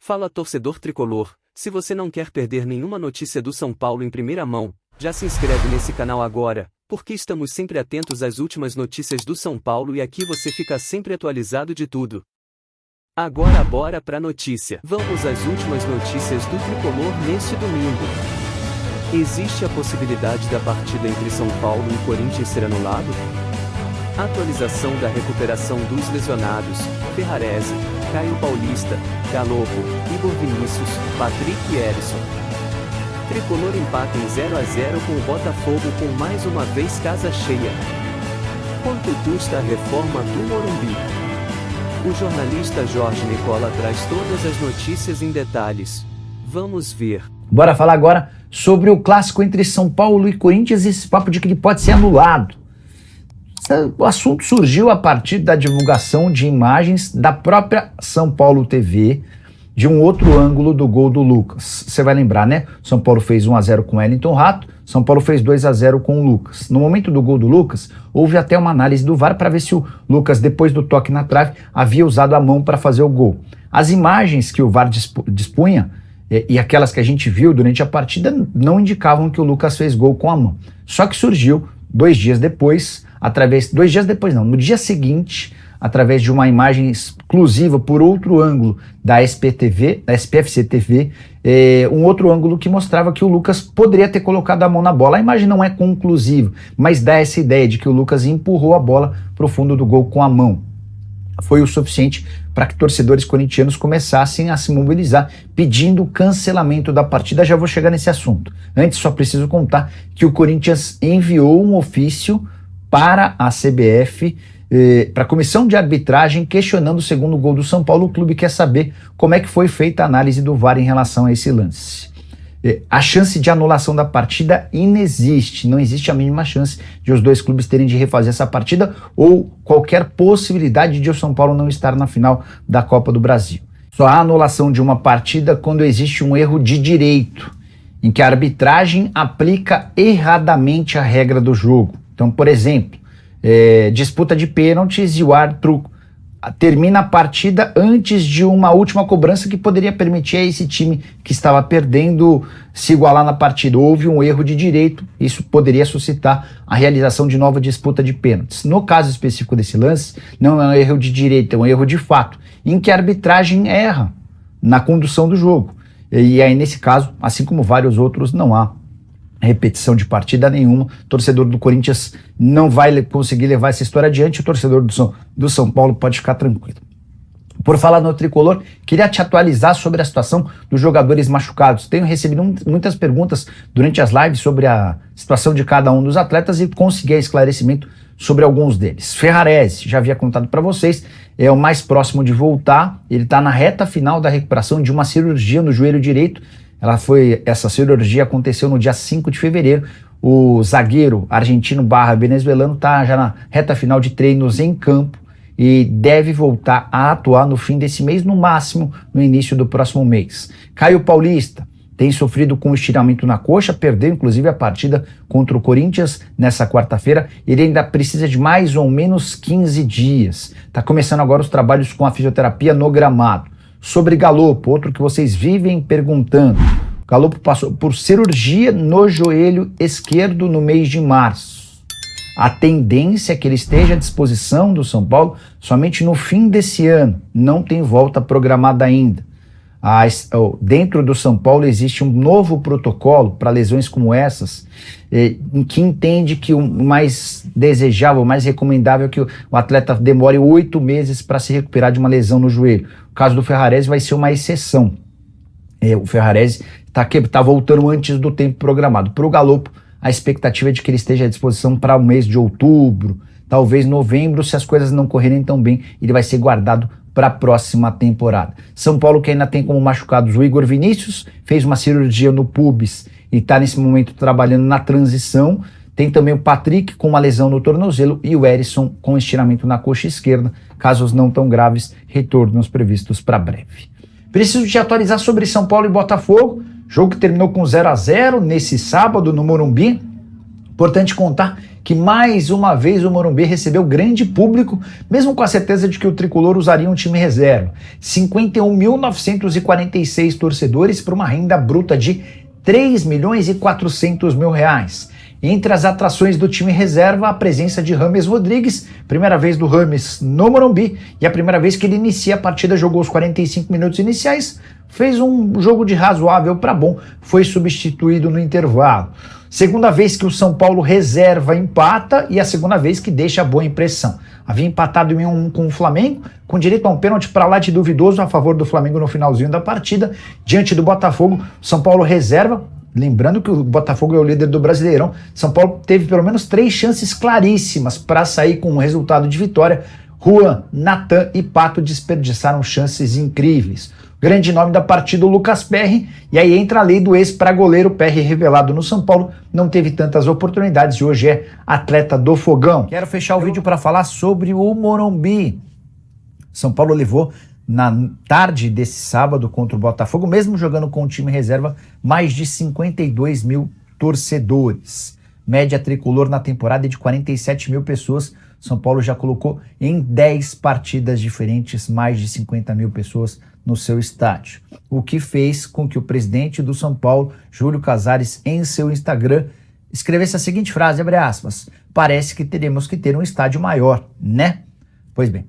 Fala torcedor tricolor, se você não quer perder nenhuma notícia do São Paulo em primeira mão, já se inscreve nesse canal agora, porque estamos sempre atentos às últimas notícias do São Paulo e aqui você fica sempre atualizado de tudo. Agora bora pra notícia. Vamos às últimas notícias do tricolor neste domingo. Existe a possibilidade da partida entre São Paulo e Corinthians ser anulado? Atualização da recuperação dos lesionados: Ferrarese, Caio Paulista, Galopo, Igor Vinícius, Patrick e Erisson. Tricolor empata em 0 a 0 com o Botafogo com mais uma vez casa cheia. Quanto custa a reforma do Morumbi? O jornalista Jorge Nicola traz todas as notícias em detalhes. Vamos ver. Bora falar agora sobre o clássico entre São Paulo e Corinthians e esse papo de que ele pode ser anulado. O assunto surgiu a partir da divulgação de imagens da própria São Paulo TV de um outro ângulo do gol do Lucas. Você vai lembrar, né? São Paulo fez 1 a 0 com Wellington Rato, São Paulo fez 2 a 0 com o Lucas. No momento do gol do Lucas, houve até uma análise do VAR para ver se o Lucas, depois do toque na trave, havia usado a mão para fazer o gol. As imagens que o VAR dispunha e aquelas que a gente viu durante a partida não indicavam que o Lucas fez gol com a mão. Só que surgiu 2 dias depois, no dia seguinte, através de uma imagem exclusiva por outro ângulo da SPFC TV, um outro ângulo que mostrava que o Lucas poderia ter colocado a mão na bola. A imagem não é conclusiva, mas dá essa ideia de que o Lucas empurrou a bola para o fundo do gol com a mão. Foi o suficiente para que torcedores corintianos começassem a se mobilizar, pedindo o cancelamento da partida. Já vou chegar nesse assunto. Antes, só preciso contar que o Corinthians enviou um ofício para a CBF, para a comissão de arbitragem, questionando o segundo gol do São Paulo. O clube quer saber como é que foi feita a análise do VAR em relação a esse lance. A chance de anulação da partida inexiste, não existe a mínima chance de os dois clubes terem de refazer essa partida ou qualquer possibilidade de o São Paulo não estar na final da Copa do Brasil. Só há anulação de uma partida quando existe um erro de direito, em que a arbitragem aplica erradamente a regra do jogo. Então, por exemplo, disputa de pênaltis e o árbitro termina a partida antes de uma última cobrança que poderia permitir a esse time que estava perdendo se igualar na partida. Houve um erro de direito, isso poderia suscitar a realização de nova disputa de pênaltis. No caso específico desse lance, não é um erro de direito, é um erro de fato, em que a arbitragem erra na condução do jogo. E aí, nesse caso, assim como vários outros, não há repetição de partida nenhuma. O torcedor do Corinthians não vai conseguir levar essa história adiante. O torcedor do São Paulo pode ficar tranquilo. Por falar no tricolor, queria te atualizar sobre a situação dos jogadores machucados. Tenho recebido muitas perguntas durante as lives sobre a situação de cada um dos atletas e consegui esclarecimento sobre alguns deles. Ferrarese, já havia contado para vocês, é o mais próximo de voltar. Ele está na reta final da recuperação de uma cirurgia no joelho direito. Essa cirurgia aconteceu no dia 5 de fevereiro. O zagueiro argentino / venezuelano está já na reta final de treinos em campo e deve voltar a atuar no fim desse mês, no máximo no início do próximo mês. Caio Paulista tem sofrido com estiramento na coxa, perdeu inclusive a partida contra o Corinthians nessa quarta-feira. Ele ainda precisa de mais ou menos 15 dias. Está começando agora os trabalhos com a fisioterapia no gramado. Sobre Galopo, outro que vocês vivem perguntando. Galopo passou por cirurgia no joelho esquerdo no mês de março. A tendência é que ele esteja à disposição do São Paulo somente no fim desse ano. Não tem volta programada ainda. Dentro do São Paulo existe um novo protocolo para lesões como essas, em que entende que o mais desejável, o mais recomendável é que o atleta demore 8 meses para se recuperar de uma lesão no joelho. O caso do Ferrarese vai ser uma exceção. O Ferrarese está voltando antes do tempo programado. Para o Galopo, a expectativa é de que ele esteja à disposição para o mês de outubro, talvez novembro. Se as coisas não correrem tão bem, ele vai ser guardado para a próxima temporada. São Paulo, que ainda tem como machucados o Igor Vinícius, fez uma cirurgia no pubis e está nesse momento trabalhando na transição. Tem também o Patrick com uma lesão no tornozelo e o Erisson com estiramento na coxa esquerda. Casos não tão graves, retornos previstos para breve. Preciso te atualizar sobre São Paulo e Botafogo, jogo que terminou com 0 a 0 nesse sábado no Morumbi. Importante contar que mais uma vez o Morumbi recebeu grande público, mesmo com a certeza de que o tricolor usaria um time reserva. 51.946 torcedores para uma renda bruta de R$3.400.000. Entre as atrações do time reserva, a presença de James Rodrigues, primeira vez do James no Morumbi, e a primeira vez que ele inicia a partida, jogou os 45 minutos iniciais, fez um jogo de razoável para bom, foi substituído no intervalo. Segunda vez que o São Paulo reserva empata e a segunda vez que deixa boa impressão. Havia empatado em 1-1 com o Flamengo, com direito a um pênalti para lá de duvidoso a favor do Flamengo no finalzinho da partida. Diante do Botafogo, São Paulo reserva. Lembrando que o Botafogo é o líder do Brasileirão. São Paulo teve pelo menos 3 chances claríssimas para sair com um resultado de vitória. Juan, Natan e Pato desperdiçaram chances incríveis. Grande nome da partida, o Lucas Perry, e aí entra a lei do ex para goleiro. Perry, revelado no São Paulo, não teve tantas oportunidades e hoje é atleta do Fogão. Quero fechar o vídeo para falar sobre o Morumbi. São Paulo levou na tarde desse sábado contra o Botafogo, mesmo jogando com o time reserva, mais de 52 mil torcedores. Média tricolor na temporada é de 47 mil pessoas. São Paulo já colocou em 10 partidas diferentes mais de 50 mil pessoas no seu estádio. O que fez com que o presidente do São Paulo, Júlio Casares, em seu Instagram, escrevesse a seguinte frase, abre aspas, parece que teremos que ter um estádio maior, né? Pois bem,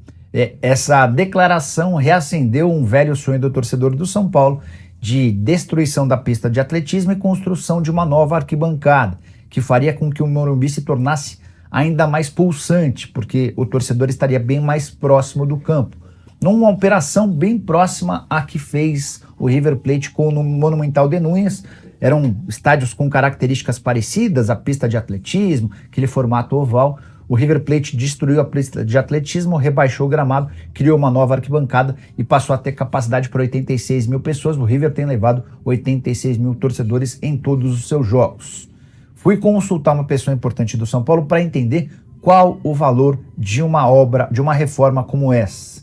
essa declaração reacendeu um velho sonho do torcedor do São Paulo de destruição da pista de atletismo e construção de uma nova arquibancada, que faria com que o Morumbi se tornasse ainda mais pulsante, porque o torcedor estaria bem mais próximo do campo. Numa operação bem próxima à que fez o River Plate com o Monumental de Núñez, eram estádios com características parecidas, a pista de atletismo, aquele formato oval. O River Plate destruiu a pista de atletismo, rebaixou o gramado, criou uma nova arquibancada e passou a ter capacidade para 86 mil pessoas. O River tem levado 86 mil torcedores em todos os seus jogos. Fui consultar uma pessoa importante do São Paulo para entender qual o valor de uma obra, de uma reforma como essa.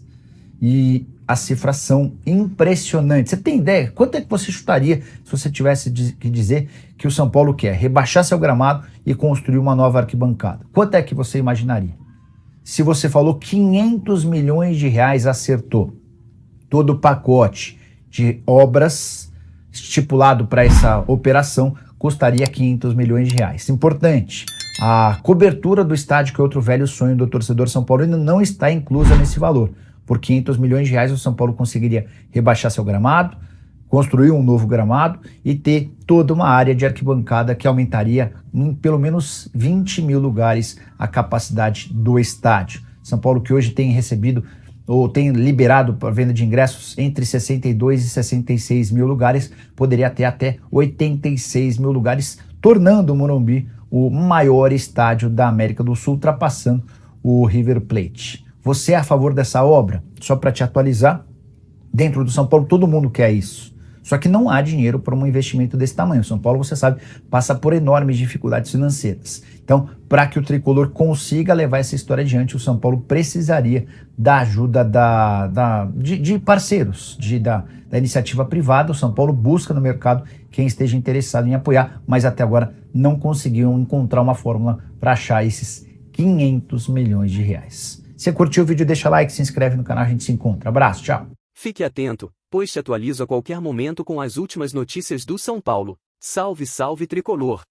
E as cifras são impressionantes. Você tem ideia? Quanto é que você chutaria se você tivesse que dizer que o São Paulo quer rebaixar seu gramado e construir uma nova arquibancada? Quanto é que você imaginaria? Se você falou 500 milhões de reais, acertou. Todo o pacote de obras estipulado para essa operação custaria 500 milhões de reais. Importante, a cobertura do estádio, que é outro velho sonho do torcedor são paulino, não está inclusa nesse valor. Por 500 milhões de reais, o São Paulo conseguiria rebaixar seu gramado, construir um novo gramado e ter toda uma área de arquibancada que aumentaria em pelo menos 20 mil lugares a capacidade do estádio. São Paulo, que hoje tem recebido ou tem liberado para venda de ingressos entre 62 e 66 mil lugares, poderia ter até 86 mil lugares, tornando o Morumbi o maior estádio da América do Sul, ultrapassando o River Plate. Você é a favor dessa obra? Só para te atualizar, dentro do São Paulo todo mundo quer isso. Só que não há dinheiro para um investimento desse tamanho. O São Paulo, você sabe, passa por enormes dificuldades financeiras. Então, para que o tricolor consiga levar essa história adiante, o São Paulo precisaria da ajuda de parceiros, da iniciativa privada. O São Paulo busca no mercado quem esteja interessado em apoiar, mas até agora não conseguiu encontrar uma fórmula para achar esses 500 milhões de reais. Se curtiu o vídeo, deixa like, se inscreve no canal, a gente se encontra. Abraço, tchau. Fique atento, pois te atualizo a qualquer momento com as últimas notícias do São Paulo. Salve, salve tricolor!